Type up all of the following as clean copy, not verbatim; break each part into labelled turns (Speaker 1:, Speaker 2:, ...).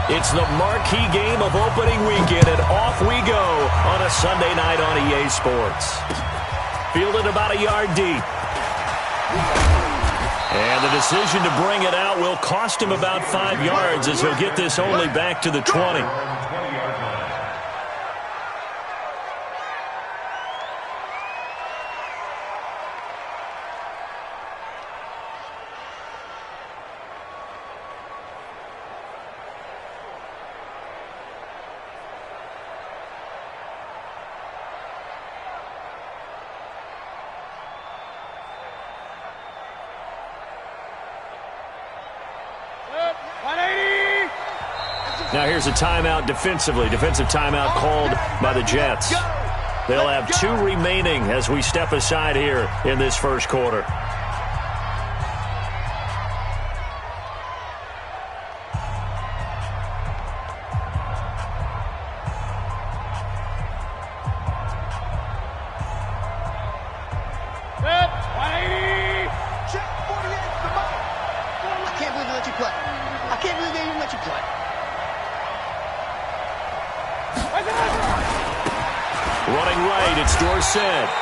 Speaker 1: It's the marquee game of opening weekend, and off we go on a Sunday night on EA Sports. Fielded about a yard deep. And the decision to bring it out will cost him about 5 yards as he'll get this only back to the 20. Now here's a timeout defensively. Defensive timeout called by the Jets. They'll have 2 remaining as we step aside here in this first quarter.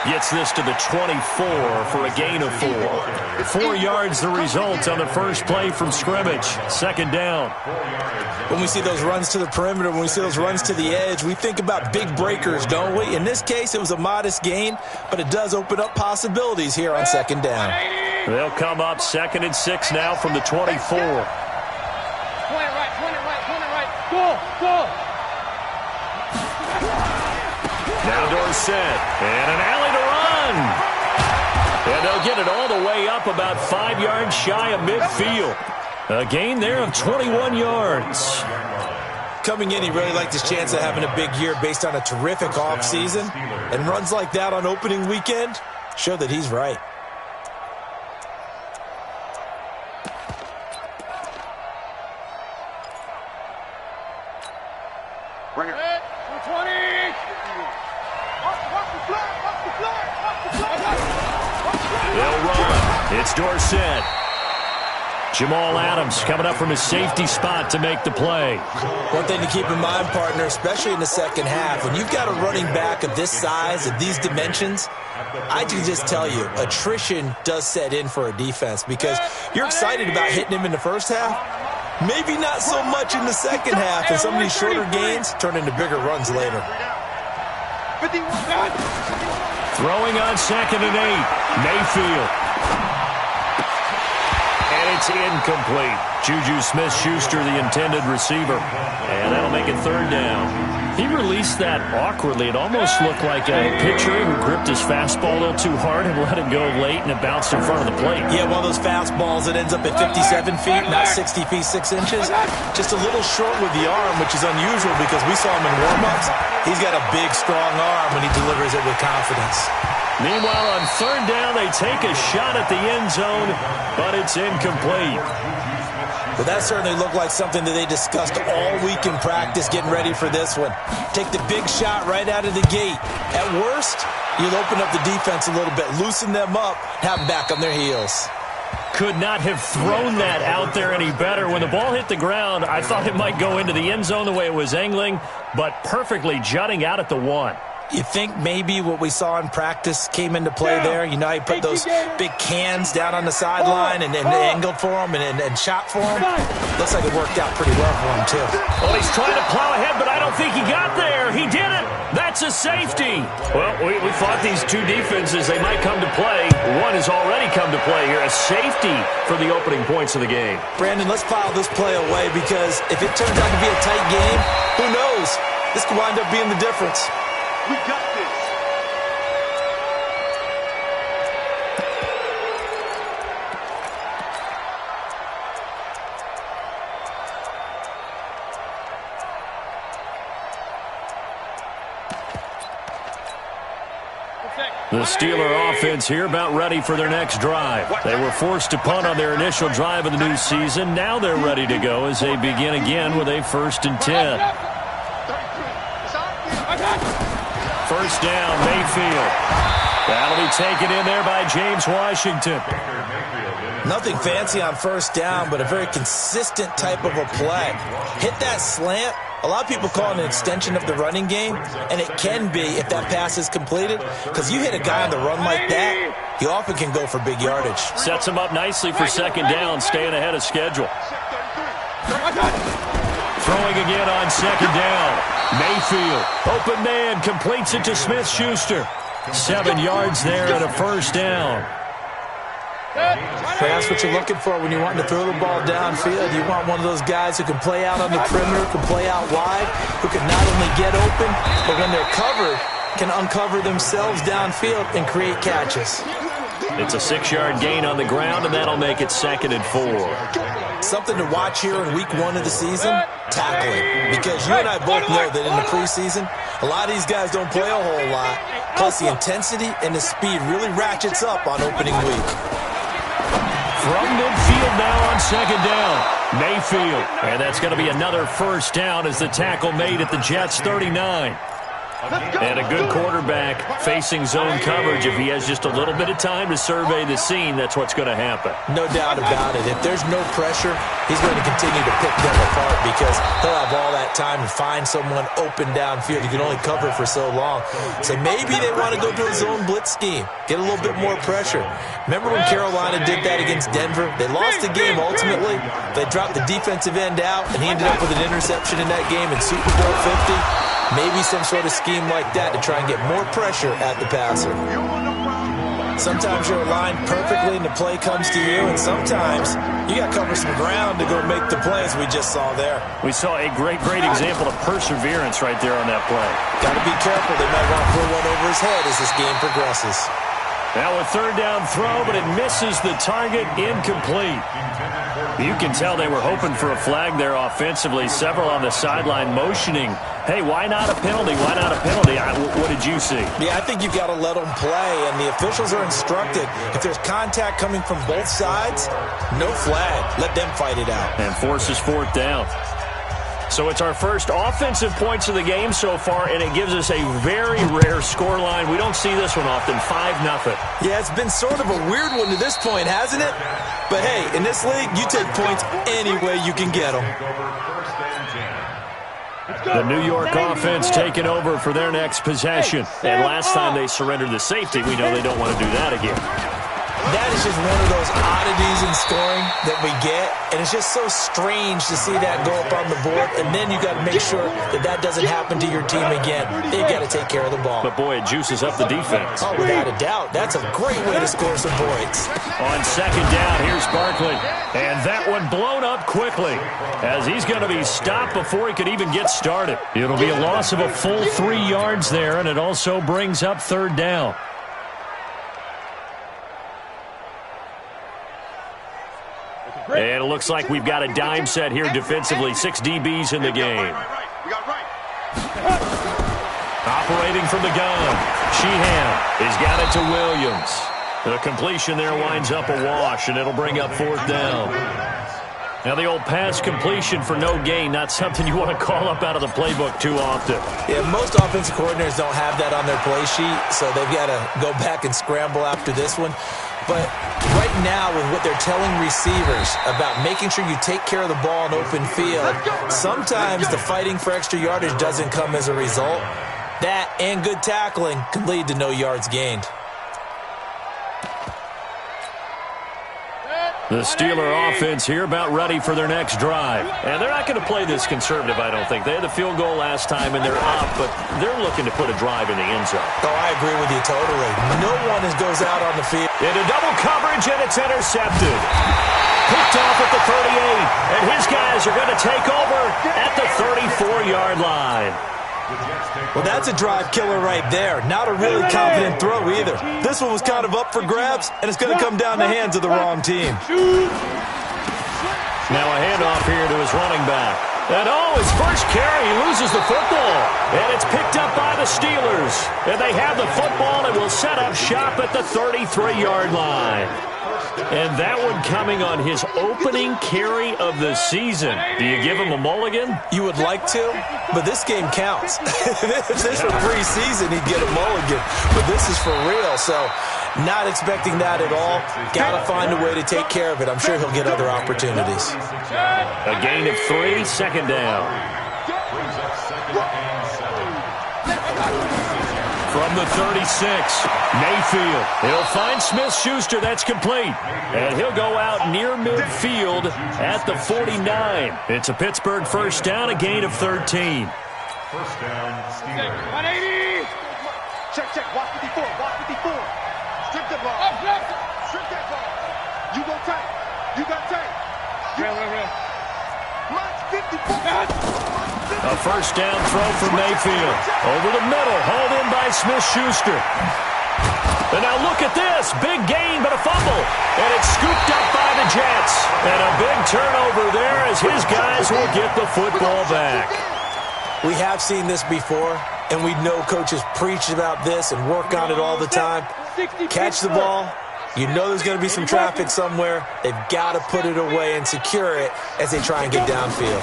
Speaker 1: Gets this to the 24 for a gain of 4. 4 yards the result on the first play from scrimmage. Second down.
Speaker 2: When we see those runs to the perimeter, when we see those runs to the edge, we think about big breakers, don't we? In this case, it was a modest gain, but it does open up possibilities here on second down.
Speaker 1: They'll come up 2nd and 6 now from the 24.
Speaker 3: Point it right. Go.
Speaker 1: Now Dorsett, and an alley to run. And they'll get it all the way up about 5 yards shy of midfield. A gain there of 21 yards.
Speaker 2: Coming in, he really liked his chance of having a big year based on a terrific offseason. And runs like that on opening weekend show that he's right.
Speaker 3: Bring it. 20.
Speaker 1: They'll run. It's Dorsett. Jamal Adams coming up from his safety spot to make the play.
Speaker 2: One thing to keep in mind, partner, especially in the second half, when you've got a running back of this size, of these dimensions, I can just tell you, attrition does set in for a defense because you're excited about hitting him in the first half. Maybe not so much in the second half, and some of these shorter gains turn into bigger runs later.
Speaker 1: Throwing on 2nd and 8. Mayfield. And it's incomplete. Juju Smith-Schuster, the intended receiver. And that'll make it 3rd down. He released that awkwardly. It almost looked like a pitcher who gripped his fastball a little too hard and let it go late, and it bounced in front of the plate.
Speaker 2: Yeah, one of those fastballs that ends up at 57 feet, not 60 feet, 6 inches. Just a little short with the arm, which is unusual because we saw him in warm-ups. He's got a big, strong arm when he delivers it with confidence.
Speaker 1: Meanwhile, on 3rd down, they take a shot at the end zone, but it's incomplete.
Speaker 2: Well, that certainly looked like something that they discussed all week in practice getting ready for this one. Take the big shot right out of the gate. At worst, you'll open up the defense a little bit, loosen them up, have them back on their heels.
Speaker 1: Could not have thrown that out there any better. When the ball hit the ground, I thought it might go into the end zone the way it was angling, but perfectly jutting out at the 1.
Speaker 2: You think maybe what we saw in practice came into play there? You know, he put those big cans down on the sideline and angled for him and shot for him. Looks like it worked out pretty well for him, too.
Speaker 1: Well, he's trying to plow ahead, but I don't think he got there. He did it. That's a safety. Well, we thought these two defenses, they might come to play. One has already come to play here. A safety for the opening points of the game.
Speaker 2: Brandon, let's file this play away because if it turns out to be a tight game, who knows? This could wind up being the difference.
Speaker 3: We got this.
Speaker 1: The Steeler offense here about ready for their next drive. They were forced to punt on their initial drive of the new season. Now they're ready to go as they begin again with a 1st and 10. First down, Mayfield. That'll be taken in there by James Washington.
Speaker 2: Nothing fancy on first down, but a very consistent type of a play. Hit that slant. A lot of people call it an extension of the running game, and it can be if that pass is completed, because you hit a guy on the run like that, he often can go for big yardage.
Speaker 1: Sets him up nicely for second down, staying ahead of schedule. Throwing again on second down. Mayfield, open man, completes it to Smith-Schuster. 7 yards there and a first down.
Speaker 2: That's what you're looking for when you're wanting to throw the ball downfield. You want one of those guys who can play out on the perimeter, can play out wide, who can not only get open, but when they're covered, can uncover themselves downfield and create catches.
Speaker 1: It's a 6-yard gain on the ground, and that'll make it 2nd and 4.
Speaker 2: Something to watch here in week 1 of the season, tackling. Because you and I both know that in the preseason, a lot of these guys don't play a whole lot. Plus, the intensity and the speed really ratchets up on opening week.
Speaker 1: From midfield now on second down. Mayfield. And that's going to be another first down as the tackle made at the Jets' 39. And a good quarterback facing zone coverage. If he has just a little bit of time to survey the scene, that's what's going to happen.
Speaker 2: No doubt about it. If there's no pressure, he's going to continue to pick them apart because he'll have all that time to find someone open downfield. You can only cover for so long. So maybe they want to go to a zone blitz scheme, get a little bit more pressure. Remember when Carolina did that against Denver? They lost the game ultimately. They dropped the defensive end out, and he ended up with an interception in that game in Super Bowl 50. Maybe some sort of scheme like that to try and get more pressure at the passer. Sometimes you're aligned perfectly and the play comes to you, and sometimes you got to cover some ground to go make the plays we just saw there.
Speaker 1: We saw a great example of perseverance right there on that play.
Speaker 2: Got to be careful. They might want to put one over his head as this game progresses.
Speaker 1: Now a third down throw, but it misses the target, incomplete. You can tell they were hoping for a flag there offensively. Several on the sideline motioning, hey, why not a penalty? Why not a penalty? What did you see?
Speaker 2: Yeah, I think you've got to let them play, and the officials are instructed. If there's contact coming from both sides, no flag. Let them fight it out.
Speaker 1: And forces fourth down. So it's our first offensive points of the game so far, and it gives us a very rare scoreline. We don't see this one often, 5-0.
Speaker 2: Yeah, it's been sort of a weird one to this point, hasn't it? But hey, in this league, you take points any way you can get them.
Speaker 1: The New York offense taking over for their next possession. And last time they surrendered the safety, we know they don't want to do that again.
Speaker 2: That is just one of those oddities in scoring that we get, and it's just so strange to see that go up on the board, and then you got to make sure that that doesn't happen to your team again. They've got to take care of the ball.
Speaker 1: But boy, it juices up the defense.
Speaker 2: Oh, without a doubt. That's a great way to score some points.
Speaker 1: On second down, here's Barkley, and that one blown up quickly as he's going to be stopped before he could even get started. It'll be a loss of a full 3 yards there, and it also brings up third down. And it looks like we've got a dime set here defensively. 6 DBs in the game. Operating from the gun. Sheehan has got it to Williams. The completion there winds up a wash, and it'll bring up fourth down. Now the old pass completion for no gain, not something you want to call up out of the playbook too often.
Speaker 2: Yeah, most offensive coordinators don't have that on their play sheet, so they've got to go back and scramble after this one. But right now, with what they're telling receivers about making sure you take care of the ball in open field, sometimes the fighting for extra yardage doesn't come as a result. That and good tackling can lead to no yards gained.
Speaker 1: The Steeler offense here about ready for their next drive. And they're not going to play this conservative, I don't think. They had the field goal last time, and they're up, but they're looking to put a drive in the end zone.
Speaker 2: Oh, I agree with you totally. No one goes out on the field.
Speaker 1: Into double coverage, and it's intercepted. Picked off at the 38, and his guys are going to take over at the 34-yard line.
Speaker 2: Well, that's a drive killer right there. Not a really confident throw either. This one was kind of up for grabs, and it's going to come down the hands of the wrong team.
Speaker 1: Now a handoff here to his running back. And his first carry. He loses the football. And it's picked up by the Steelers. And they have the football and will set up shop at the 33-yard line. And that one coming on his opening carry of the season. Do you give him a mulligan?
Speaker 2: You would like to, but this game counts. If this were preseason, he'd get a mulligan. But this is for real, so not expecting that at all. Got to find a way to take care of it. I'm sure he'll get other opportunities.
Speaker 1: A gain of 3, second down. From the 36, Mayfield. He'll find Smith-Schuster. That's complete. And he'll go out near midfield at the 49. It's a Pittsburgh first down, a gain of 13.
Speaker 3: First down, Steelers. 180. Check, check. Watch 54. Watch 54. Strip the ball. Strip that ball. You go tight. You got tight. Real. Watch 54.
Speaker 1: A first down throw for Mayfield. Over the middle, hauled in by Smith-Schuster. And now look at this. Big gain, but a fumble. And it's scooped up by the Jets. And a big turnover there as his guys will get the football back.
Speaker 2: We have seen this before, and we know coaches preach about this and work on it all the time. Catch the ball. You know there's going to be some traffic somewhere. They've got to put it away and secure it as they try and get downfield.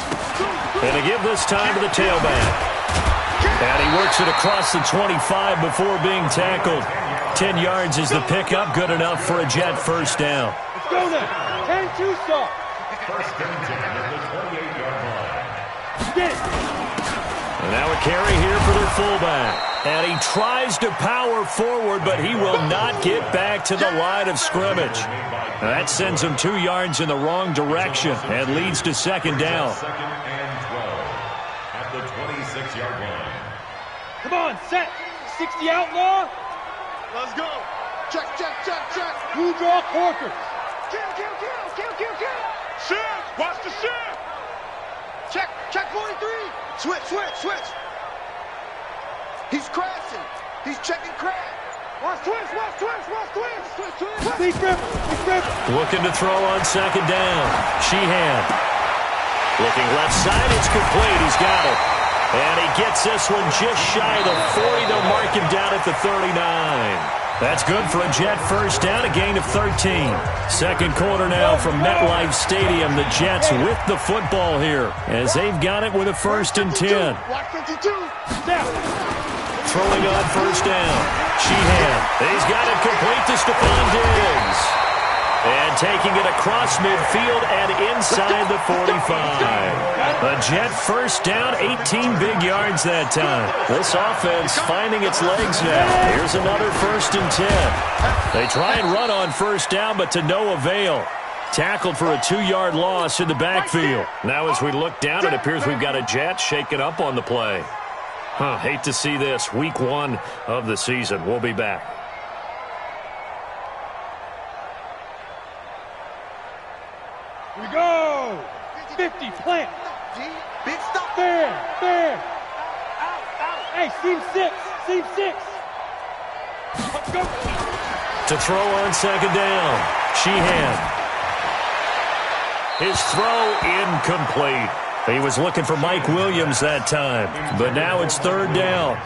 Speaker 1: And to give this time to the tailback. And he works it across the 25 before being tackled. 10 yards is the pickup. Good enough for a Jet first down.
Speaker 3: Let's go now. 10-2 stop.
Speaker 4: First and 10 at the 28-yard line.
Speaker 3: Get it.
Speaker 1: And now a carry here for their fullback. And he tries to power forward, but he will not get back to the line of scrimmage. Now that sends him 2 yards in the wrong direction and leads to second down.
Speaker 4: Second and 12 at the 26-yard line.
Speaker 3: Come on, set. 60 outlaw. Let's go. Check. Blue draw Corker. Kill. Shift. Watch the shift. Check 43. Switch. He's crashing. He's checking crash. Watch twist. Big grip.
Speaker 1: Looking to throw on second down. Sheehan. Looking left side. It's complete. He's got it. And he gets this one just shy of the 40. They'll mark him down at the 39. That's good for a Jet first down, a gain of 13. Second quarter now from MetLife Stadium. The Jets with the football here as they've got it with a first and 10. Throwing on first down. Sheehan. He's got it complete to Stephon Diggs. And taking it across midfield and inside the 45. A Jet first down, 18 big yards that time. This offense finding its legs now. Here's another first and 10. They try and run on first down, but to no avail. Tackled for a 2-yard loss in the backfield. Now as we look down, it appears we've got a Jet shaking up on the play. Hate to see this. Week 1 of the season. We'll be back.
Speaker 3: Here we go. 50, plant. Big stop. There. Hey, seam 6. Go.
Speaker 1: To throw on second down. Sheehan. His throw incomplete. He was looking for Mike Williams that time, but now it's third down.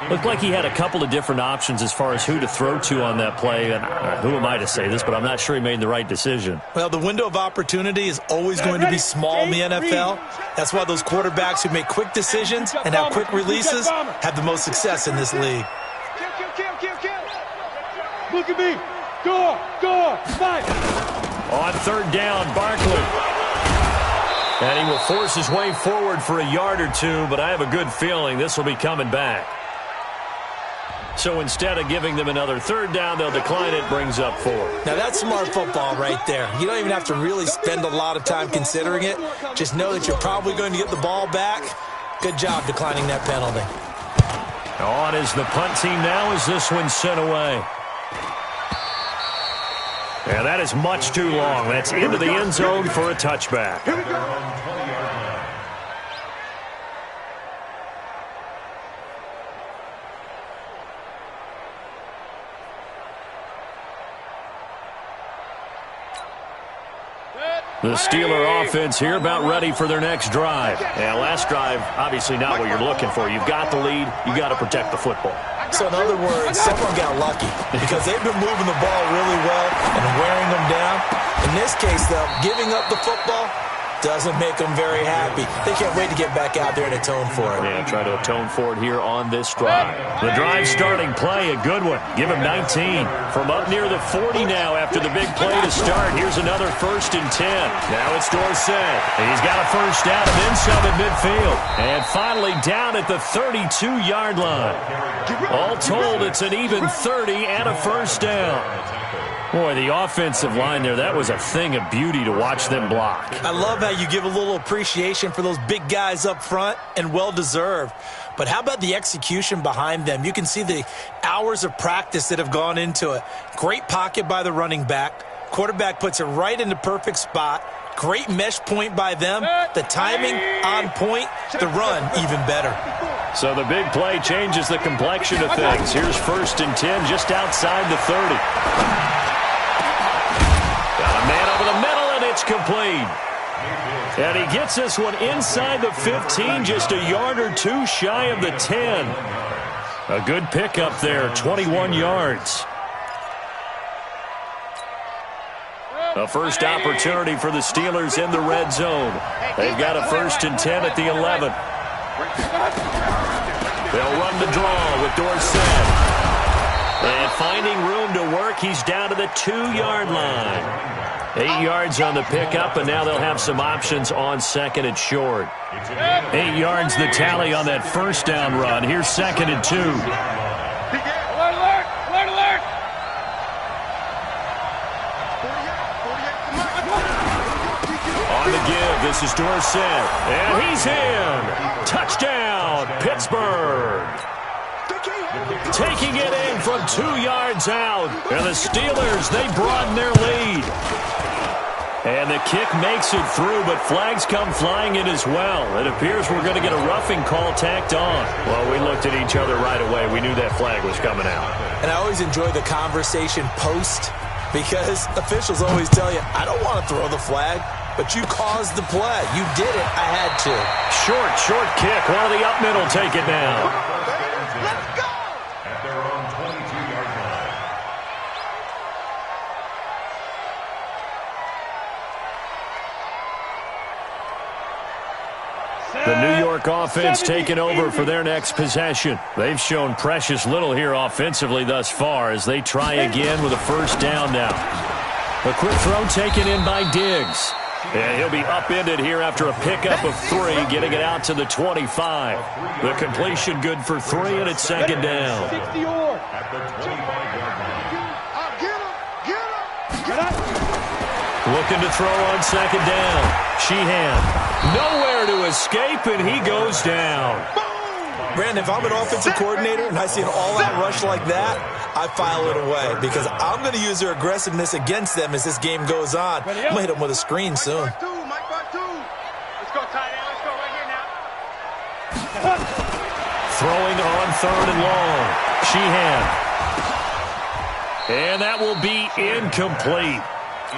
Speaker 1: Looked like he had a couple of different options as far as who to throw to on that play, and who am I to say this, but I'm not sure he made the right decision.
Speaker 2: Well, the window of opportunity is always going to be small in the NFL. That's why those quarterbacks who make quick decisions and have quick releases have the most success in this league.
Speaker 3: Kill. Look at me. Go. Fight.
Speaker 1: On third down, Barkley. And he will force his way forward for a yard or two, but I have a good feeling this will be coming back. So instead of giving them another third down, they'll decline it, brings up 4.
Speaker 2: Now that's smart football right there. You don't even have to really spend a lot of time considering it. Just know that you're probably going to get the ball back. Good job declining that penalty.
Speaker 1: On is the punt team now as this one's sent away. And that is much too long. That's into the end zone for a touchback. The Steeler offense here about ready for their next drive. And last drive, obviously not what you're looking for. You've got the lead. You've got to protect the football.
Speaker 2: So in other words, someone got lucky because they've been moving the ball really well and wearing them down. In this case, though, giving up the football doesn't make them very happy. They can't wait to get back out there and atone for it.
Speaker 1: Yeah, try to atone for it here on this drive. The drive starting play, a good one. Give him 19. From up near the 40 now after the big play to start. Here's another 1st and 10. Now it's Dorsett. He's got a first down and then some at midfield. And finally down at the 32-yard line. All told, it's an even 30 and a first down. Boy, the offensive line there, that was a thing of beauty to watch them block.
Speaker 2: I love how you give a little appreciation for those big guys up front, and well-deserved. But how about the execution behind them? You can see the hours of practice that have gone into it. Great pocket by the running back. Quarterback puts it right in the perfect spot. Great mesh point by them. The timing on point. The run even better.
Speaker 1: So the big play changes the complexion of things. Here's 1st and 10 just outside the 30. Got a man over the middle, and it's complete. And he gets this one inside the 15, just a yard or two shy of the 10. A good pickup there, 21 yards. A first opportunity for the Steelers in the red zone. They've got a 1st and 10 at the 11. They'll run the draw with Dorsett. And finding room to work, he's down to the 2-yard line. 8 yards on the pickup, and now they'll have some options on 2nd and short. 8 yards the tally on that first down run. Here's 2nd and 2.
Speaker 3: Alert, alert, alert!
Speaker 1: On the give, this is Dorsett. And he's in. Touchdown, Pittsburgh. Taking it in from 2 yards out. And the Steelers, they broaden their lead. And the kick makes it through, but flags come flying in as well. It appears we're going to get a roughing call tacked on. Well, we looked at each other right away. We knew that flag was coming out.
Speaker 2: And I always enjoy the conversation post because officials always tell you, I don't want to throw the flag, but you caused the play. You did it. I had to.
Speaker 1: Short kick. One of the up middle take it now.
Speaker 3: Let's go!
Speaker 4: At their own 22-yard line.
Speaker 1: The New York offense taking over for their next possession. They've shown precious little here offensively thus far as they try again with a first down now. A quick throw taken in by Diggs. And he'll be upended here after a pickup of 3, getting it out to the 25. The completion good for 3, and it's 2nd down.
Speaker 3: 60 or.
Speaker 4: At the 25-yard line.
Speaker 3: Get up!
Speaker 1: Looking to throw on 2nd down. Sheehan. Nowhere to escape, and he goes down.
Speaker 2: Brandon, if I'm an offensive coordinator and I see an all-out rush like that, I file it away because I'm going to use their aggressiveness against them as this game goes on. I'm going to hit them with a screen soon.
Speaker 3: Let's go, tight end. Let's go right here now.
Speaker 1: Throwing on 3rd and long. Sheehan. And that will be incomplete.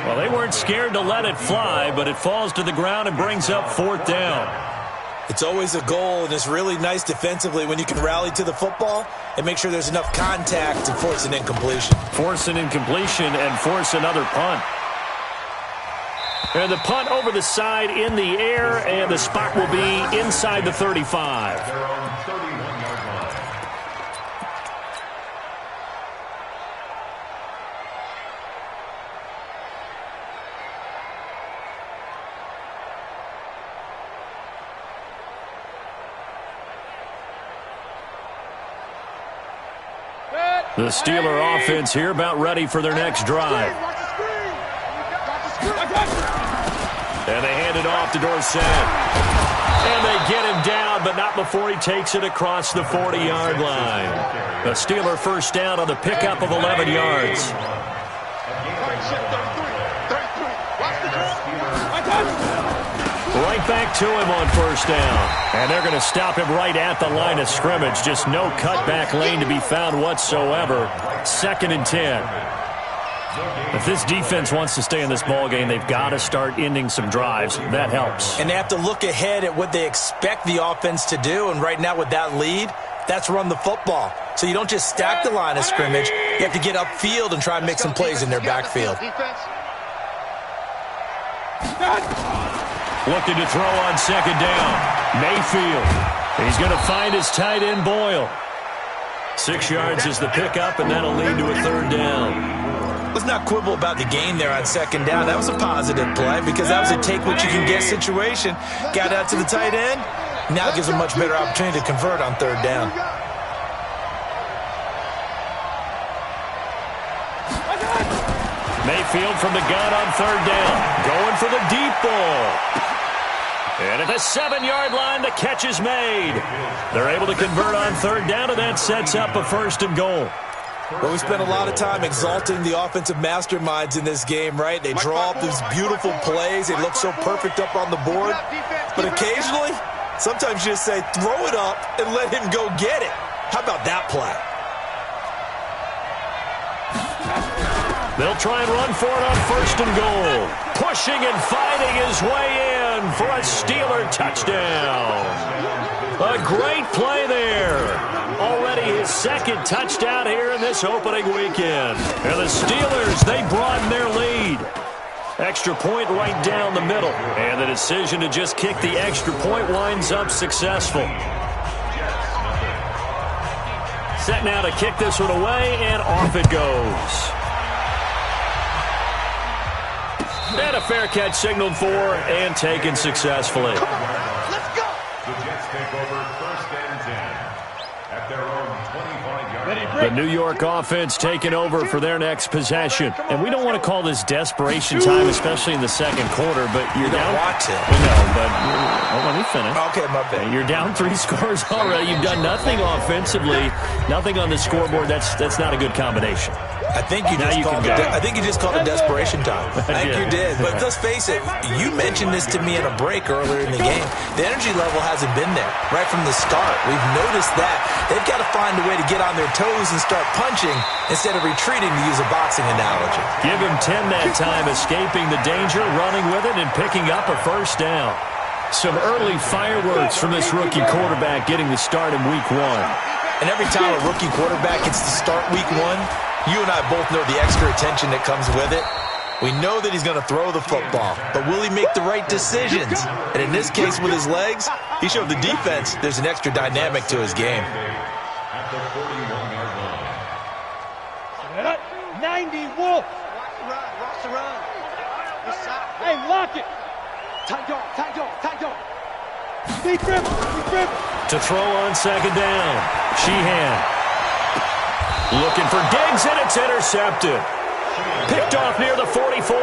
Speaker 1: Well, they weren't scared to let it fly, but it falls to the ground and brings up 4th down.
Speaker 2: It's always a goal, and it's really nice defensively when you can rally to the football and make sure there's enough contact to force an incompletion.
Speaker 1: Force an incompletion and force another punt. And the punt over the side in the air, and the spot will be inside the 35.
Speaker 4: Their own 31-yard line.
Speaker 1: The Steeler offense here about ready for their next drive. And they hand it off to Dorsett. And they get him down, but not before he takes it across the 40-yard line. A Steeler first down on the pickup of 11 yards. Right back to him on first down. And they're going to stop him right at the line of scrimmage. Just no cutback lane to be found whatsoever. 2nd and 10. If this defense wants to stay in this ball game, they've got to start ending some drives. That helps.
Speaker 2: And they have to look ahead at what they expect the offense to do. And right now with that lead, that's run the football. So you don't just stack the line of scrimmage. You have to get upfield and try and make some plays in their backfield.
Speaker 1: Looking to throw on second down. Mayfield. He's going to find his tight end, Boyle. 6 yards is the pickup, and that'll lead to a third down.
Speaker 2: Let's not quibble about the gain there on second down. That was a positive play because that was a take-what-you-can-get situation. Got out to the tight end. Now it gives a much better opportunity to convert on third down.
Speaker 1: Mayfield from the gun on third down. Going for the deep ball. And at the 7-yard line, the catch is made. They're able to convert on third down, and that sets up a first and goal.
Speaker 2: Well, we spent a lot of time exalting the offensive masterminds in this game, right? They draw up these beautiful plays. They look so perfect up on the board. But occasionally, sometimes you just say, throw it up and let him go get it. How about that play?
Speaker 1: They'll try and run for it on first and goal. Pushing and fighting his way in for a Steeler touchdown. A great play there. Already his second touchdown here in this opening weekend. And the Steelers, they broaden their lead. Extra point right down the middle. And the decision to just kick the extra point winds up successful. Set now to kick this one away, and off it goes. And a fair catch signaled for and taken successfully.
Speaker 3: Come on, let's go.
Speaker 4: The Jets take over first and 10 at their own 25-yard line.
Speaker 1: The New York offense taking over for their next possession. And we don't want to call this desperation time, especially in the second quarter, but you're down.
Speaker 2: Watch it.
Speaker 1: No, but let me finish.
Speaker 2: Okay, my bad.
Speaker 1: You're down 3 scores already. You've done nothing offensively, nothing on the scoreboard. That's not a good combination.
Speaker 2: I think you just called it desperation time. I think you did. But let's face it, you mentioned this to me in a break earlier in the game. The energy level hasn't been there right from the start. We've noticed that. They've got to find a way to get on their toes and start punching instead of retreating, to use a boxing analogy.
Speaker 1: Give him 10 that time, escaping the danger, running with it, and picking up a first down. Some early fireworks from this rookie quarterback getting the start in week 1.
Speaker 2: And every time a rookie quarterback gets to start week 1, you and I both know the extra attention that comes with it. We know that he's going to throw the football, but will he make the right decisions? And in this case, with his legs, he showed the defense there's an extra dynamic to his game.
Speaker 4: At the 41-yard line.
Speaker 3: 90 Wolf. Watch the run. Hey, lock it. Tight dog. Deep grip.
Speaker 1: To throw on second down. Sheehan. Looking for Diggs, and it's intercepted. Picked off near the 44.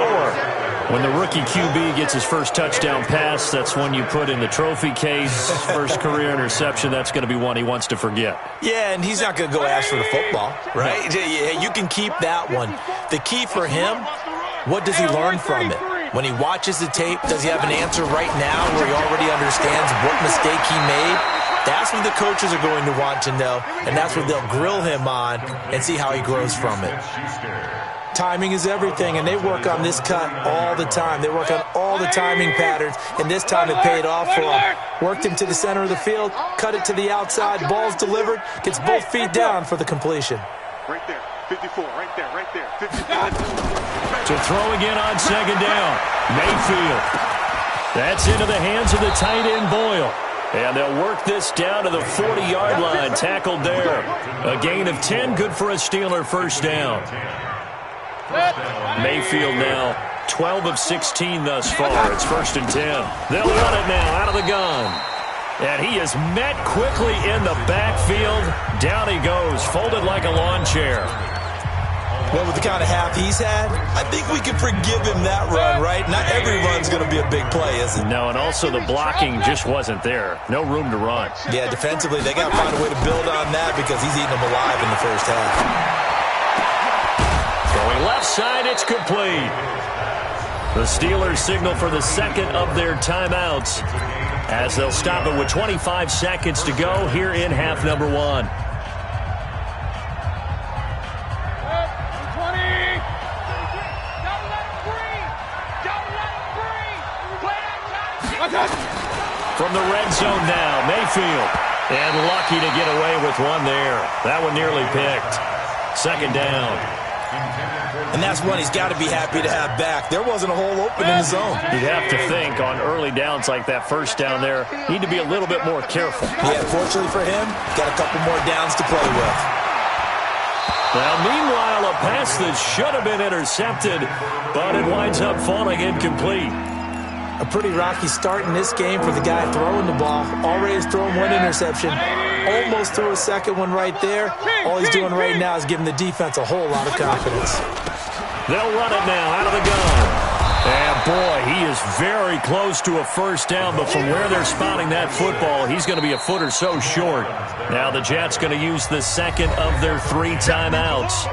Speaker 1: When the rookie QB gets his first touchdown pass, that's when you put in the trophy case. First career interception, that's going to be one he wants to forget.
Speaker 2: Yeah, and he's not going to go ask for the football, right? Yeah, you can keep that one. The key for him, what does he learn from it? When he watches the tape, does he have an answer right now where he already understands what mistake he made? That's what the coaches are going to want to know, and that's what they'll grill him on and see how he grows from it. Timing is everything, and they work on this cut all the time. They work on all the timing patterns, and this time it paid off for him. Worked him to the center of the field, cut it to the outside, ball's delivered, gets both feet down for the completion.
Speaker 3: Right there, 54, right there, 54.
Speaker 1: To throw again on second down. Mayfield. That's into the hands of the tight end, Boyle. And they'll work this down to the 40-yard line. Tackled there. A gain of 10, good for a Steeler first down. Mayfield now 12 of 16 thus far. It's first and 10. They'll run it now out of the gun. And he is met quickly in the backfield. Down he goes, folded like a lawn chair.
Speaker 2: Well, with the kind of half he's had, I think we can forgive him that run, right? Not every run's going to be a big play, is it?
Speaker 1: No, and also the blocking just wasn't there. No room to run.
Speaker 2: Yeah, defensively, they got to find a way to build on that because he's eating them alive in the first half.
Speaker 1: Throwing left side, it's complete. The Steelers signal for the second of their timeouts as they'll stop it with 25 seconds to go here in half number 1. From the red zone now, Mayfield. And lucky to get away with one there. That one nearly picked. Second down.
Speaker 2: And that's one he's got to be happy to have back. There wasn't a hole open in the zone.
Speaker 1: You'd have to think on early downs like that first down there, need to be a little bit more careful.
Speaker 2: Yeah, fortunately for him, got a couple more downs to play with.
Speaker 1: Well, meanwhile, a pass that should have been intercepted, but it winds up falling incomplete.
Speaker 2: A pretty rocky start in this game for the guy throwing the ball. Already has thrown one interception. Almost threw a second one right there. All he's doing right now is giving the defense a whole lot of confidence.
Speaker 1: They'll run it now out of the gun. And, boy, he is very close to a first down, but from where they're spotting that football, he's going to be a foot or so short. Now the Jets going to use the second of their 3 timeouts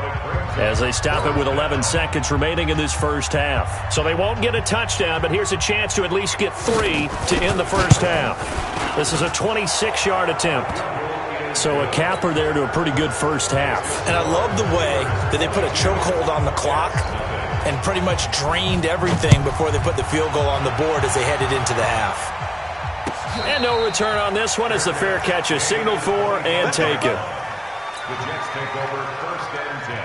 Speaker 1: as they stop it with 11 seconds remaining in this first half. So they won't get a touchdown, but here's a chance to at least get 3 to end the first half. This is a 26-yard attempt. So a capper there to a pretty good first half.
Speaker 2: And I love the way that they put a chokehold on the clock and pretty much drained everything before they put the field goal on the board as they headed into the half.
Speaker 1: And no return on this one as the fair catch is signaled for and taken.
Speaker 4: The Jets take over first and 10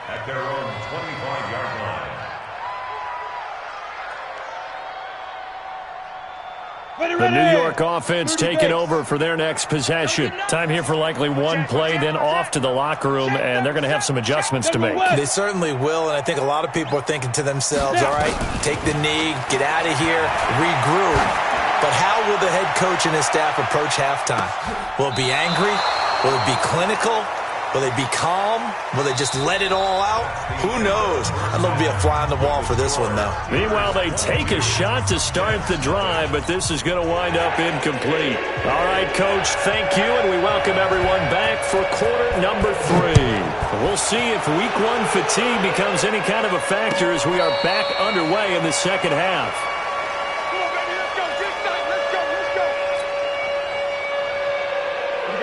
Speaker 4: at their own 25-yard line.
Speaker 1: The New York offense taking over for their next possession. Time here for likely one play, then off to the locker room, and they're going to have some adjustments to make.
Speaker 2: They certainly will, and I think a lot of people are thinking to themselves, all right, take the knee, get out of here, regroup. But how will the head coach and his staff approach halftime? Will it be angry? Will it be clinical? Will they be calm? Will they just let it all out? Who knows? I'd love to be a fly on the wall for this one, though.
Speaker 1: Meanwhile, they take a shot to start the drive, but this is going to wind up incomplete. All right, Coach, thank you, and we welcome everyone back for quarter number 3. We'll see if week 1 fatigue becomes any kind of a factor as we are back underway in the second half.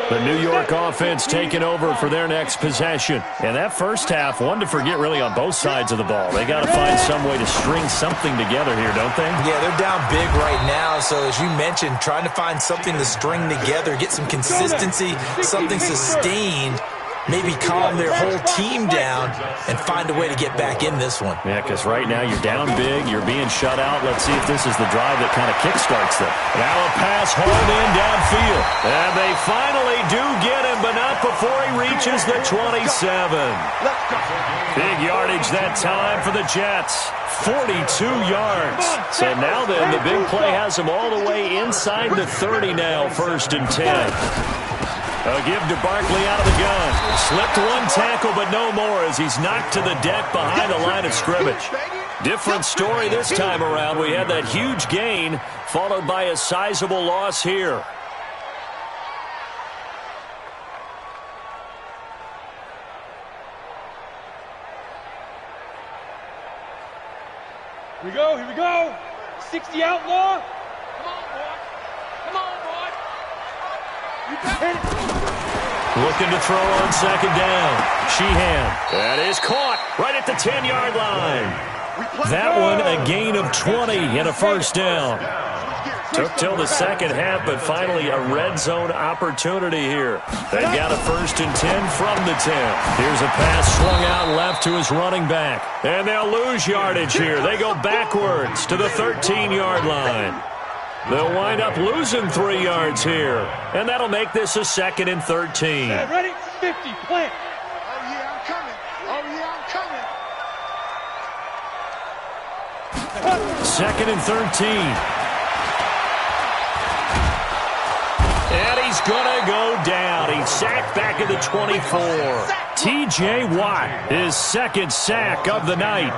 Speaker 1: The New York offense taking over for their next possession. And that first half, one to forget really on both sides of the ball. They got to find some way to string something together here, don't they?
Speaker 2: Yeah, they're down big right now. So as you mentioned, trying to find something to string together, get some consistency, something sustained, maybe calm their whole team down and find a way to get back in this one.
Speaker 1: Yeah, because right now you're down big, you're being shut out. Let's see if this is the drive that kind of kickstarts them. Now a pass hauled in downfield. And they finally do get him, but not before he reaches the 27. Big yardage that time for the Jets. 42 yards. So now then, the big play has him all the way inside the 30 now, first and 10. A give to Barkley out of the gun. Slipped one tackle, but no more as he's knocked to the deck behind the line of scrimmage. Different story this time around. We had that huge gain, followed by a sizable loss here.
Speaker 5: Here we go. 60 outlaw. Come on, boy. Come on, boy. You got it.
Speaker 1: Looking to throw on second down. Sheehan. That is caught right at the 10-yard line. That one a gain of 20 and a first down. Took till the second half, but finally a red zone opportunity here. They've got a first and 10 from the 10. Here's a pass swung out left to his running back. And they'll lose yardage here. They go backwards to the 13-yard line. They'll wind up losing 3 yards here. And that'll make this a second and 13.
Speaker 5: Ready? 50, plant.
Speaker 3: Oh, yeah, I'm coming. Oh, yeah, I'm coming.
Speaker 1: Second and 13. And he's going to go down. He's sacked back at the 24. T.J. Watt, his second sack of the night.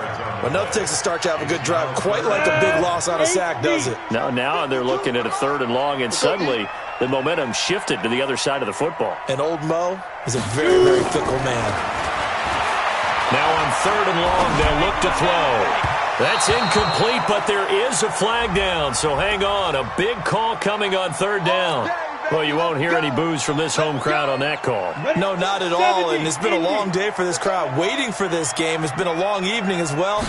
Speaker 2: Well, nothing takes a start to have a good drive. Quite like a big loss on a sack, does it?
Speaker 1: Now they're looking at a third and long, and suddenly the momentum shifted to the other side of the football.
Speaker 2: And old Mo is a very, very fickle man.
Speaker 1: Now on third and long, they'll look to throw. That's incomplete, but there is a flag down, so hang on. A big call coming on third down. Well, you won't hear any boos from this home crowd on that call.
Speaker 2: No, not at all, and it's been a long day for this crowd waiting for this game. It's been a long evening as well.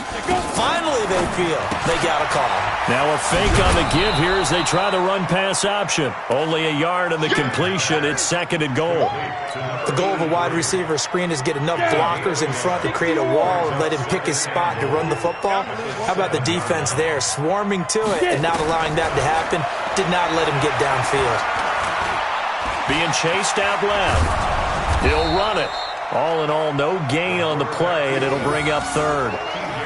Speaker 2: Finally, they feel they got a call.
Speaker 1: Now a fake on the give here as they try the run-pass option. Only a yard on the completion. It's 2nd and goal.
Speaker 2: The goal of a wide receiver screen is get enough blockers in front to create a wall and let him pick his spot to run the football. How about the defense there, swarming to it and not allowing that to happen? Did not let him get downfield.
Speaker 1: Being chased out left. He'll run it. All in all, no gain on the play, and it'll bring up 3rd.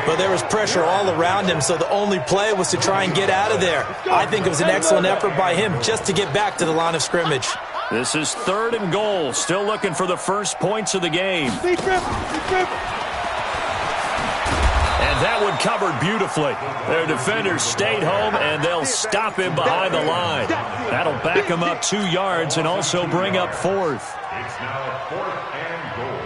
Speaker 2: But there was pressure all around him, so the only play was to try and get out of there. I think it was an excellent effort by him just to get back to the line of scrimmage.
Speaker 1: This is 3rd and goal. Still looking for the first points of the game. And that one covered beautifully. Their defenders stayed home, and they'll stop him behind the line. That'll back him up 2 yards and also bring up 4th.
Speaker 4: It's now 4th and goal.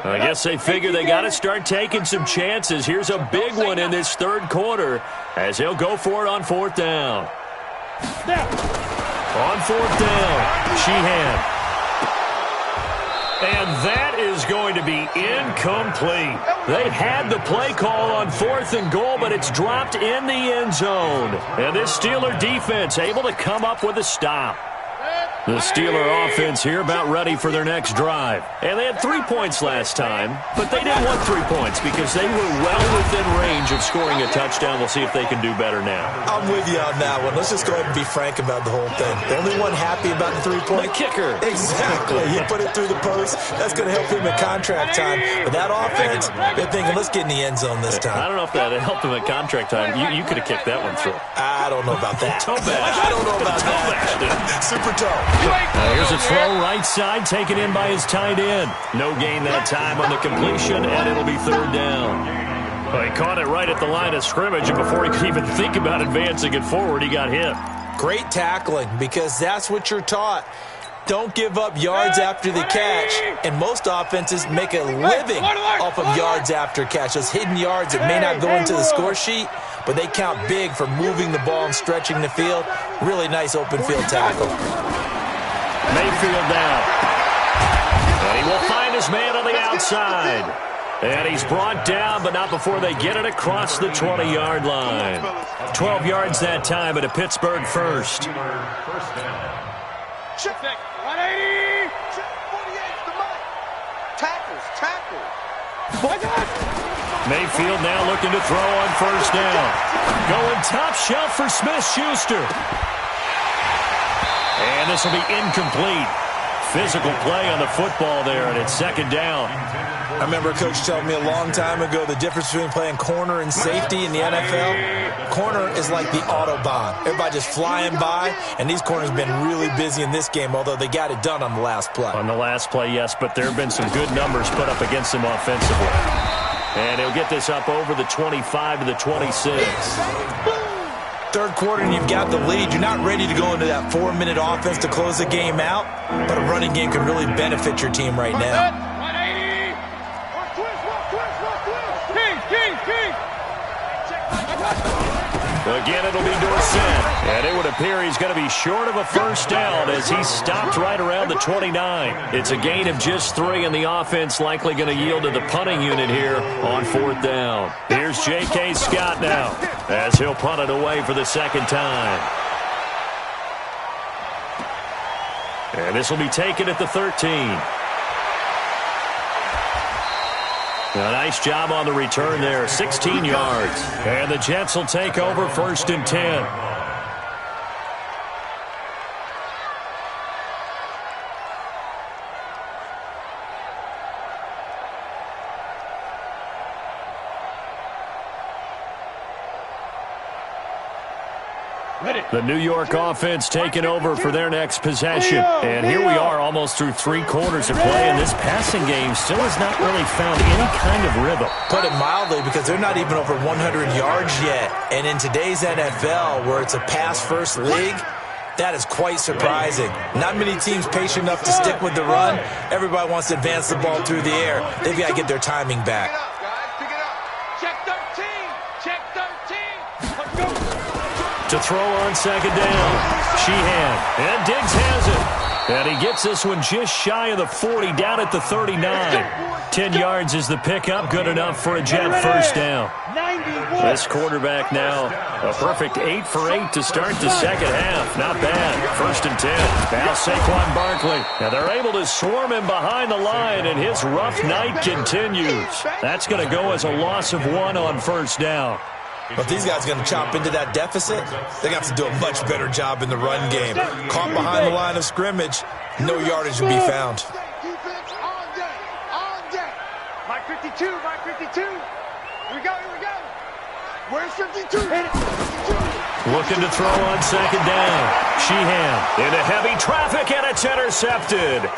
Speaker 1: I guess they figure they got to start taking some chances. Here's a big one in this 3rd quarter as he'll go for it on 4th down. On 4th down, Sheehan. And that is going to be incomplete. They had the play call on 4th and goal, but it's dropped in the end zone. And this Steeler defense able to come up with a stop. The Steeler offense here about ready for their next drive. And they had 3 points last time, but they didn't want 3 points because they were well within range of scoring a touchdown. We'll see if they can do better now.
Speaker 2: I'm with you on that one. Let's just go ahead and be frank about the whole thing. The only one happy about the 3-point.
Speaker 1: The kicker.
Speaker 2: Exactly. He put it through the post. That's going to help him at contract time. But that offense, they're thinking, let's get in the end zone this time.
Speaker 1: I don't know if that helped him at contract time. You could have kicked that one through.
Speaker 2: I don't know about that.
Speaker 1: Toe bash.
Speaker 2: I don't know about that. Super toe.
Speaker 1: Here's a throw right side, taken in by his tight end. No gain that time on the completion, and it'll be 3rd down. Well, he caught it right at the line of scrimmage, and before he could even think about advancing it forward, he got hit.
Speaker 2: Great tackling, because that's what you're taught. Don't give up yards after the catch, and most offenses make a living off of yards after catch. Those hidden yards that may not go into the score sheet, but they count big for moving the ball and stretching the field. Really nice open field tackle.
Speaker 1: Mayfield down. And he will find his man on the outside. And he's brought down, but not before they get it across the 20-yard line. 12 yards that time at a Pittsburgh first.
Speaker 3: Check. 180. Check 48's the mark. Tackles.
Speaker 1: Mayfield now looking to throw on 1st down. Going top shelf for Smith-Schuster. And this will be incomplete. Physical play on the football there, and it's 2nd down.
Speaker 2: I remember a coach telling me a long time ago the difference between playing corner and safety in the NFL. Corner is like the Autobahn. Everybody just flying by, and these corners have been really busy in this game, although they got it done on the last play.
Speaker 1: On the last play, yes, but there have been some good numbers put up against them offensively. And he'll get this up over the 25 to the 26.
Speaker 2: 3rd quarter, and you've got the lead. You're not ready to go into that 4-minute offense to close the game out, but a running game can really benefit your team right now.
Speaker 5: 180. King.
Speaker 1: Again, it'll be Dorsett. And it would appear he's going to be short of a 1st down as he stopped right around the 29. It's a gain of just 3, and the offense likely going to yield to the punting unit here on 4th down. Here's J.K. Scott now as he'll punt it away for the 2nd time. And this will be taken at the 13. A nice job on the return there, 16 yards. And the Jets will take over 1st and 10. The New York offense taking over for their next possession. And here we are almost through 3 quarters of play, and this passing game still has not really found any kind of rhythm.
Speaker 2: Put it mildly, because they're not even over 100 yards yet. And in today's NFL, where it's a pass-first league, That is quite surprising. Not many teams patient enough to stick with the run. Everybody wants to advance the ball through the air. They've got to get their timing back.
Speaker 5: Pick it up. Check 13. Check 13. Let's go.
Speaker 1: To throw on second down. Sheehan. And Diggs has it. And he gets this one just shy of the 40, down at the 39. 10 yards is the pickup, good enough for a Jet first down. This quarterback now, a perfect 8 for 8 to start the second half. Not bad. 1st and 10. Now Saquon Barkley. Now they're able to swarm him behind the line, and his rough night continues. That's going to go as a loss of 1 on first down.
Speaker 2: But if these guys are going to chop into that deficit, they're going to have to do a much better job in the run game. Caught behind the line of scrimmage, no yardage to be found.
Speaker 3: Defense on deck. On deck.
Speaker 5: Mike 52. Mike 52. Here we go. Here we go.
Speaker 3: Where's 52?
Speaker 1: Looking to throw on second down. Sheehan into heavy traffic, and it's intercepted.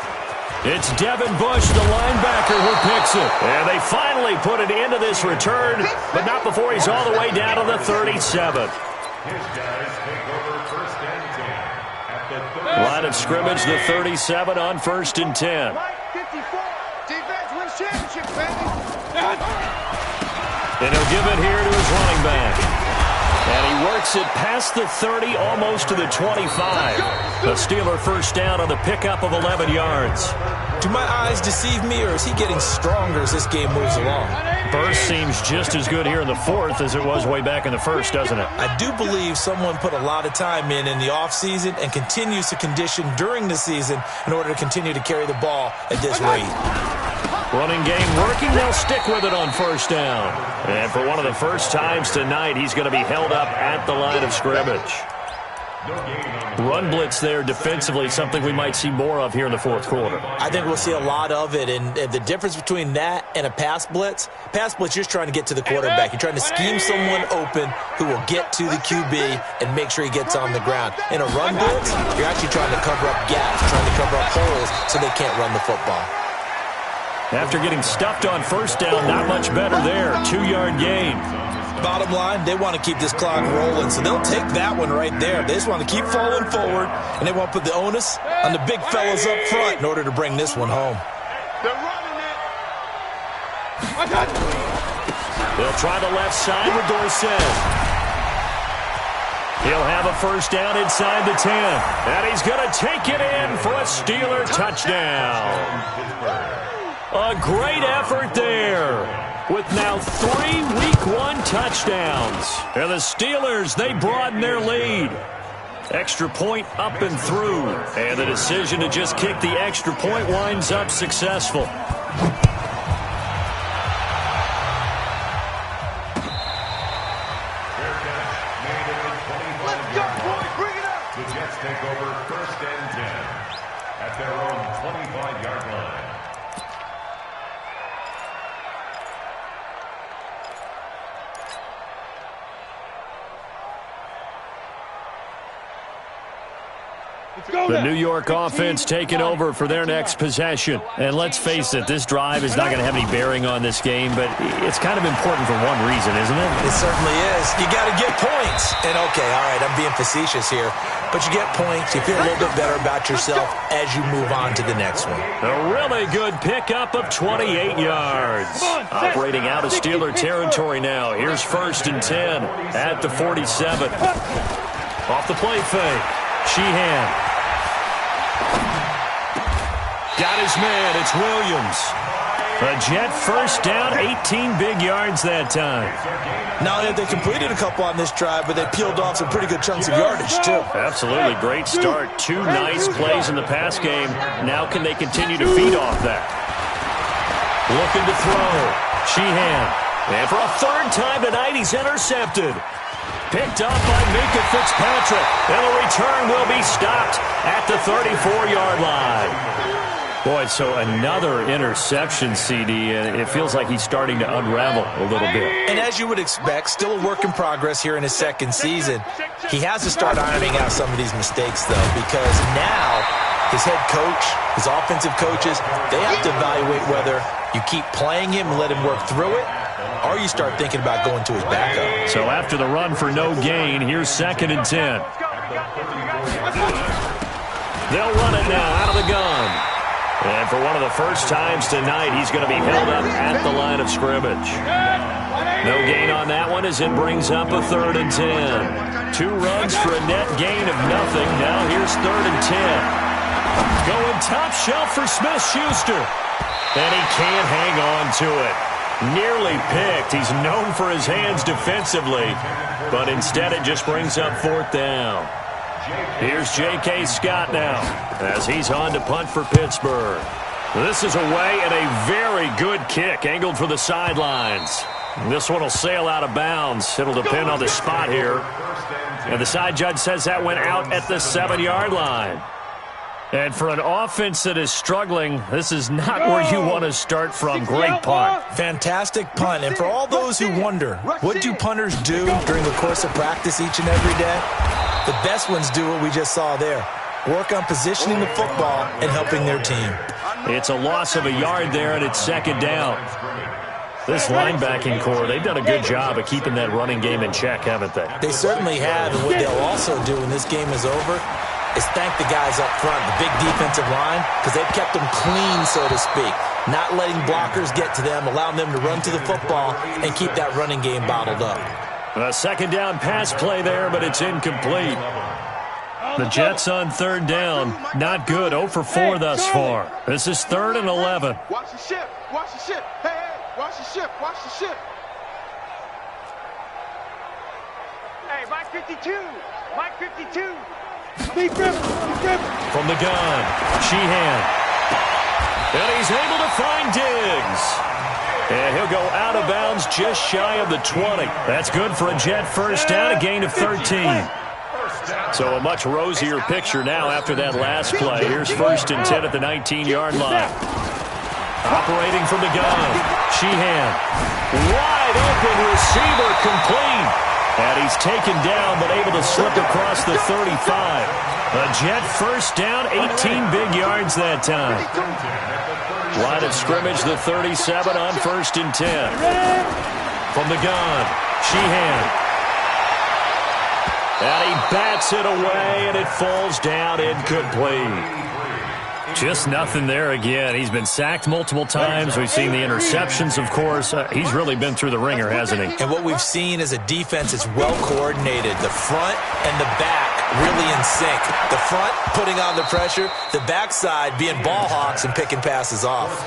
Speaker 1: It's Devin Bush, the linebacker, who picks it. And they finally put it into this return, but not before he's all the way down to the 37.
Speaker 4: His guys take over 1st and 10 at the 30.
Speaker 1: Line of scrimmage, the 37 on 1st and 10.
Speaker 5: Mike 54.
Speaker 3: Defense wins championships, baby.
Speaker 1: And he'll give it here to his running back. And he works it past the 30, almost to the 25. A Steeler first down on the pickup of 11 yards.
Speaker 2: Do my eyes deceive me, or is he getting stronger as this game moves along?
Speaker 1: Burst seems just as good here in the 4th as it was way back in the 1st, doesn't it?
Speaker 2: I do believe someone put a lot of time in the offseason and continues to condition during the season in order to continue to carry the ball at this rate.
Speaker 1: Running game working, they'll stick with it on first down. And for one of the first times tonight, he's going to be held up at the line of scrimmage. Run blitz there defensively, something we might see more of here in the 4th quarter.
Speaker 2: I think we'll see a lot of it, and the difference between that and a pass blitz, you're just trying to get to the quarterback. You're trying to scheme someone open who will get to the QB and make sure he gets on the ground. In a run blitz, you're actually trying to cover up gaps, trying to cover up holes so they can't run the football.
Speaker 1: After getting stuffed on first down, not much better there. 2-yard gain.
Speaker 2: Bottom line, they want to keep this clock rolling, so they'll take that one right there. They just want to keep falling forward, and they want to put the onus on the big fellas up front in order to bring this one home.
Speaker 3: They're running it.
Speaker 1: They'll try the left side with Dorsett. He'll have a first down inside the 10. And he's going to take it in for a Steeler touchdown. A great effort there, with now 3 Week 1 touchdowns. And the Steelers, they broaden their lead. Extra point up and through. And the decision to just kick the extra point winds up successful.
Speaker 4: The Jets take over 1st and 10 at their own 25-yard line.
Speaker 1: The New York offense taking over for their next possession. And let's face it, this drive is not going to have any bearing on this game, but it's kind of important for one reason, isn't it?
Speaker 2: It certainly is. You got to get points. And okay, all right, I'm being facetious here, but you get points, you feel a little bit better about yourself as you move on to the next one.
Speaker 1: A really good pickup of 28 yards. Operating out of Steeler territory now. Here's 1st and 10 at the 47. Off the play fake. Sheehan. Got his man. It's Williams. A Jet first down, 18 big yards that time.
Speaker 2: Not only have they completed a couple on this drive, but they peeled off some pretty good chunks of yardage, too.
Speaker 1: Absolutely. Great start. 2 nice plays in the pass game. Now can they continue to feed off that? Looking to throw. Sheehan. And for a 3rd time tonight, he's intercepted. Picked up by Minka Fitzpatrick. And the return will be stopped at the 34-yard line. Boy, so another interception, CD, and it feels like he's starting to unravel a little bit.
Speaker 2: And as you would expect, still a work in progress here in his 2nd season. He has to start ironing out some of these mistakes, though, because now his head coach, his offensive coaches, they have to evaluate whether you keep playing him and let him work through it, or you start thinking about going to his backup.
Speaker 1: So after the run for no gain, here's 2nd and 10. They'll run it now out of the gun. And for one of the first times tonight, he's going to be held up at the line of scrimmage. No gain on that one as it brings up a 3rd and 10. 2 runs for a net gain of nothing. Now here's 3rd and 10. Going top shelf for Smith-Schuster. And he can't hang on to it. Nearly picked. He's known for his hands defensively. But instead it just brings up 4th down. Here's J.K. Scott now as he's on to punt for Pittsburgh. This is away and a very good kick angled for the sidelines. This one will sail out of bounds. It'll depend on the spot here. And the side judge says that went out at the 7-yard line. And for an offense that is struggling, this is not where you want to start from. Great punt.
Speaker 2: Fantastic punt. And for all those who wonder, what do punters do during the course of practice each and every day? The best ones do what we just saw there. Work on positioning the football and helping their team.
Speaker 1: It's a loss of a yard there, and it's 2nd down. This linebacking core, they've done a good job of keeping that running game in check, haven't they?
Speaker 2: They certainly have, and what they'll also do when this game is over is thank the guys up front, the big defensive line, because they've kept them clean, so to speak. Not letting blockers get to them, allowing them to run to the football and keep that running game bottled up.
Speaker 1: A 2nd down pass play there, but it's incomplete. The Jets on 3rd down. Not good. 0 for 4 thus far. This is 3rd and 11.
Speaker 3: Watch the ship. Watch the ship. Hey, hey. Watch the ship. Watch the ship.
Speaker 5: Hey, Mike 52. Mike 52.
Speaker 1: From the gun, Sheehan. And he's able to find Diggs. And he'll go out of bounds just shy of the 20. That's good for a Jet 1st down, a gain of 13. So a much rosier picture now after that last play. Here's 1st and 10 at the 19-yard line. Operating from the gun, Sheehan. Wide open receiver complete. And he's taken down but able to slip across the 35. A Jet 1st down, 18 big yards that time. Line of scrimmage, the 37 on 1st and 10. From the gun, Sheehan. And he bats it away, and it falls down incomplete. Just nothing there again. He's been sacked multiple times. We've seen the interceptions, of course. He's really been through the ringer, hasn't he?
Speaker 2: And what we've seen is a defense that's well coordinated. The front and the back really in sync. The front putting on the pressure, the backside being ball hawks and picking passes off.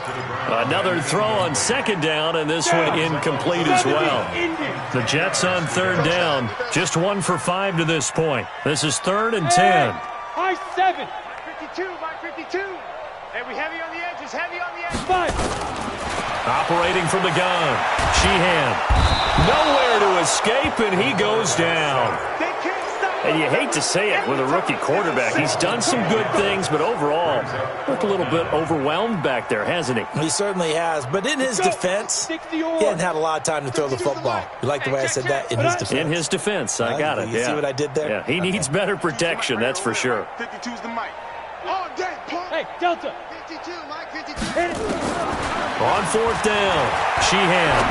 Speaker 1: Another throw on 2nd down, and this one incomplete as well. The Jets on 3rd down, just 1 for 5 to this point. This is 3rd and 10.
Speaker 5: High 7. 52, Mike 52. Hey, we heavy on the edges, heavy on the edge. 5.
Speaker 1: Operating from the gun, Sheehan. Nowhere to escape, and he goes down.
Speaker 5: They can't stop.
Speaker 1: And you hate to say it with a rookie quarterback. He's done some good things, but overall, looked a little bit overwhelmed back there, hasn't he?
Speaker 2: He certainly has. But in his defense, he hasn't had a lot of time to throw the football. You like the way I said that? In his defense.
Speaker 1: In his defense, I got it.
Speaker 2: You see what I did there?
Speaker 1: Yeah, he needs better protection, that's for sure.
Speaker 3: 52's the mic. All day, pump.
Speaker 5: Hey, Delta.
Speaker 3: 52, Mike 52.
Speaker 1: On 4th down, Sheehan.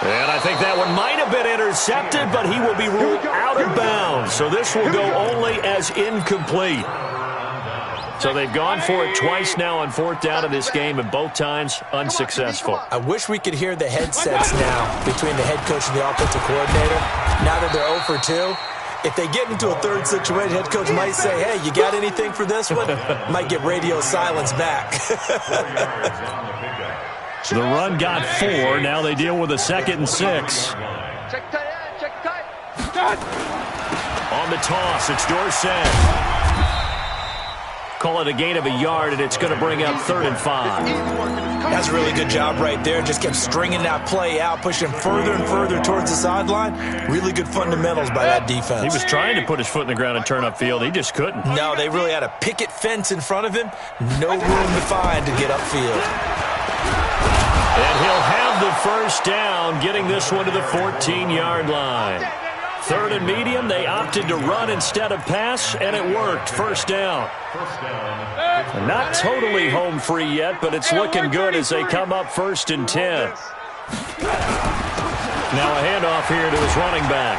Speaker 1: And I think that one might have been intercepted, but he will be ruled out of bounds. So this will go only as incomplete. So they've gone for it twice now on 4th down in this game, and both times unsuccessful.
Speaker 2: I wish we could hear the headsets now between the head coach and the offensive coordinator. Now that they're 0 for 2. If they get into a 3rd situation, head coach might say, hey, you got anything for this one? Might get radio silence back.
Speaker 1: The run got 4. Now they deal with a 2nd and 6.
Speaker 5: Check tight end, check tight.
Speaker 1: On the toss, it's Dorsett. Call it a gain of a yard, and it's going to bring up 3rd and 5.
Speaker 2: That's a really good job right there. Just kept stringing that play out, pushing further and further towards the sideline. Really good fundamentals by that defense.
Speaker 1: He was trying to put his foot in the ground and turn upfield. He just couldn't.
Speaker 2: No, they really had a picket fence in front of him. No room to find to get upfield.
Speaker 1: And he'll have the 1st down, getting this one to the 14-yard line. 3rd and medium, they opted to run instead of pass, and it worked. 1st down. Not totally home free yet, but it's looking good as they come up 1st and 10. Now a handoff here to his running back.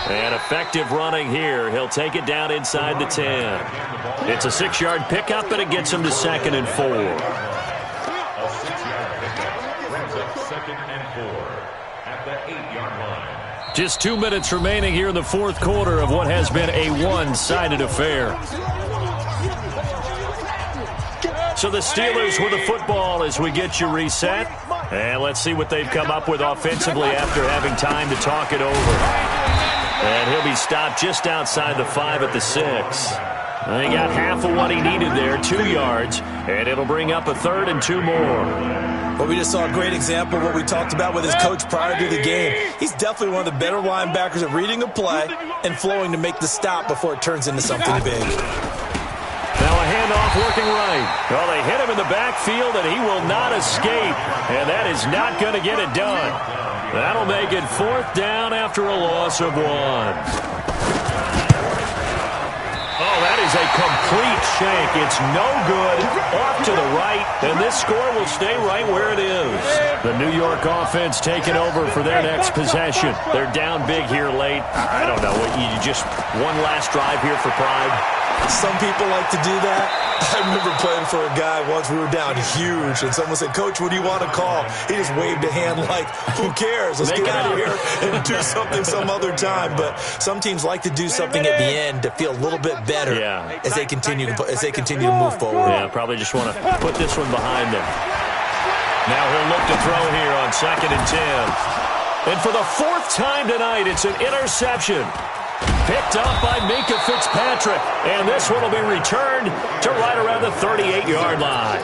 Speaker 1: And effective running here. He'll take it down inside the 10. It's a 6-yard pickup, but it gets him to 2nd and 4.
Speaker 4: A 6-yard pickup brings up 2nd and 4 at the 8-yard line.
Speaker 1: Just 2 minutes remaining here in the fourth quarter of what has been a one-sided affair. So the Steelers with the football as we get you reset. And let's see what they've come up with offensively after having time to talk it over. And he'll be stopped just outside the 5 at the 6. He got half of what he needed there, 2 yards. And it'll bring up a 3rd and 2 more.
Speaker 2: Well, we just saw a great example of what we talked about with his coach prior to the game. He's definitely one of the better linebackers at reading a play and flowing to make the stop before it turns into something big.
Speaker 1: Now a handoff working right. Well, they hit him in the backfield, and he will not escape. And that is not going to get it done. That'll make it 4th down after a loss of 1. Oh, that is a complete shank. It's no good. Off to the right, and this score will stay right where it is. The New York offense taking over for their next possession. They're down big here late. I don't know. You just one last drive here for pride?
Speaker 2: Some people like to do that. I remember playing for a guy once. We were down huge, and someone said, "Coach, what do you want to call?" He just waved a hand like, who cares? Let's get out of here and do something some other time. But some teams like to do something at the end to feel a little bit better as they continue to move forward.
Speaker 1: Yeah, probably just want to put this one behind them. Now he'll look to throw here on 2nd and 10. And for the 4th time tonight, it's an interception. Picked up by Minkah Fitzpatrick. And this one will be returned to right around the 38-yard line.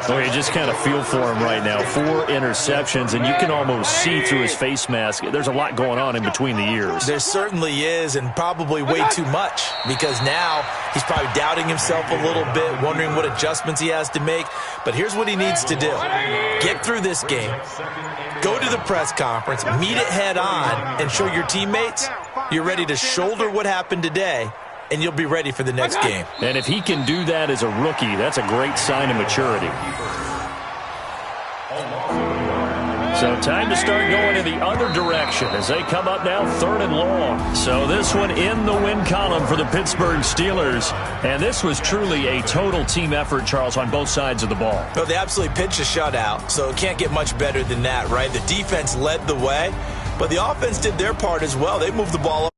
Speaker 1: So you just kind of feel for him right now. 4 interceptions, and you can almost see through his face mask. There's a lot going on in between the ears.
Speaker 2: There certainly is, and probably way too much, because now he's probably doubting himself a little bit, wondering what adjustments he has to make. But here's what he needs to do. Get through this game. Go to the press conference, meet it head on, and show your teammates you're ready to shoulder what happened today, and you'll be ready for the next game.
Speaker 1: And if he can do that as a rookie, that's a great sign of maturity. So time to start going in the other direction as they come up now 3rd and long. So this one in the win column for the Pittsburgh Steelers. And this was truly a total team effort, Charles, on both sides of the ball.
Speaker 2: Well, they absolutely pitched a shutout, so it can't get much better than that, right? The defense led the way, but the offense did their part as well. They moved the ball up.